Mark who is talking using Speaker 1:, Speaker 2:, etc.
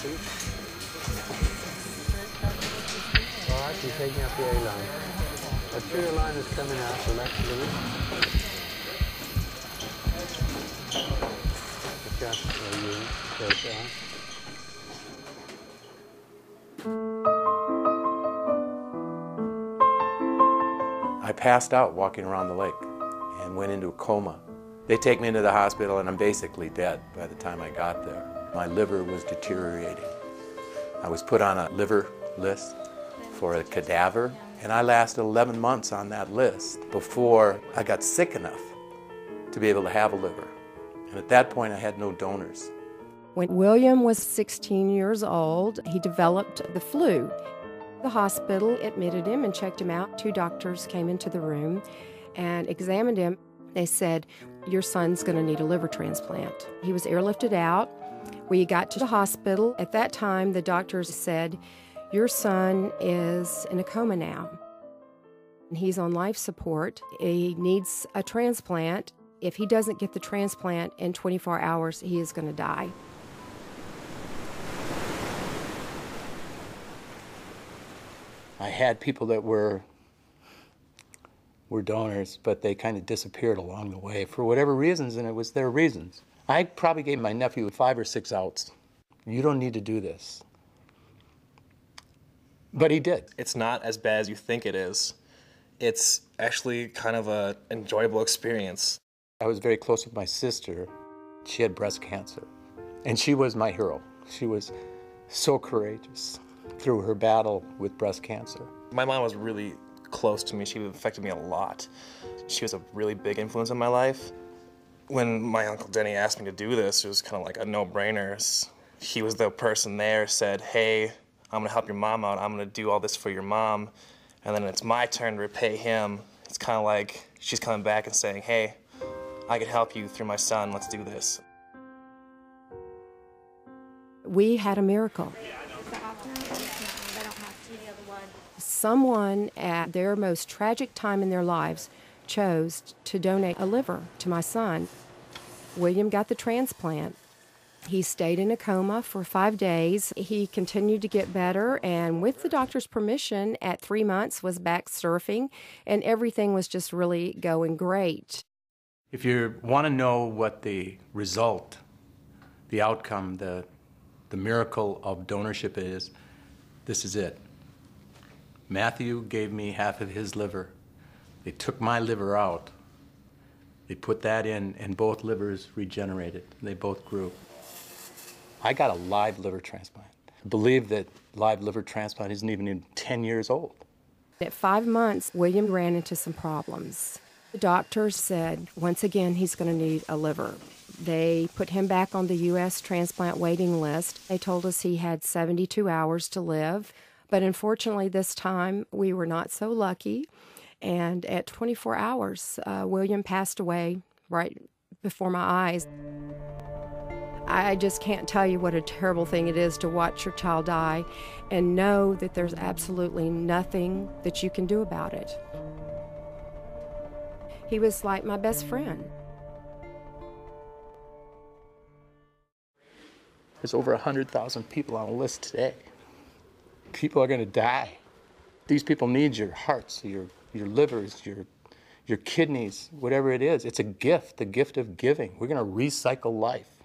Speaker 1: please. All right, you're taking up the A line. Arterial line is coming out, so that's Louis. Just you take that.
Speaker 2: I passed out walking around the lake and went into a coma. They take me into the hospital and I'm basically dead by the time I got there. My liver was deteriorating. I was put on a liver list for a cadaver, and I lasted 11 months on that list before I got sick enough to be able to have a liver. And at that point I had no donors.
Speaker 3: When William was 16 years old, he developed the flu. The hospital admitted him and checked him out. 2 doctors came into the room and examined him. They said, "Your son's going to need a liver transplant." He was airlifted out. We got to the hospital. At that time, the doctors said, "Your son is in a coma now. He's on life support. He needs a transplant. If he doesn't get the transplant in 24 hours, he is going to die."
Speaker 2: I had people that were donors, but they kind of disappeared along the way for whatever reasons, and it was their reasons. I probably gave my nephew 5 or 6 outs. You don't need to do this. But he did.
Speaker 4: It's not as bad as you think it is. It's actually kind of an enjoyable experience.
Speaker 2: I was very close with my sister. She had breast cancer, and she was my hero. She was so courageous through her battle with breast cancer.
Speaker 4: My mom was really close to me. She affected me a lot. She was a really big influence in my life. When my Uncle Denny asked me to do this, it was kind of like a no-brainer. He was the person there, said, "Hey, I'm gonna help your mom out. I'm gonna do all this for your mom. And then it's my turn to repay him." It's kind of like she's coming back and saying, "Hey, I can help you through my son. Let's do this."
Speaker 3: We had a miracle. Someone at their most tragic time in their lives chose to donate a liver to my son. William got the transplant. He stayed in a coma for 5 days. He continued to get better, and with the doctor's permission, at 3 months was back surfing, and everything was just really going great.
Speaker 2: If you want to know what the result, the outcome, the miracle of donorship is, this is it. Matthew gave me half of his liver. They took my liver out. They put that in, and both livers regenerated. They both grew. I got a live liver transplant. I believe that live liver transplant isn't even 10 years old.
Speaker 3: At 5 months, William ran into some problems. The doctors said, once again, he's going to need a liver. They put him back on the U.S. transplant waiting list. They told us he had 72 hours to live. But unfortunately, this time, we were not so lucky. And at 24 hours, William passed away right before my eyes. I just can't tell you what a terrible thing it is to watch your child die and know that there's absolutely nothing that you can do about it. He was like my best friend.
Speaker 2: There's over 100,000 people on a list today. People are going to die. These people need your hearts, your livers, your kidneys, whatever it is. It's a gift, the gift of giving. We're going to recycle life.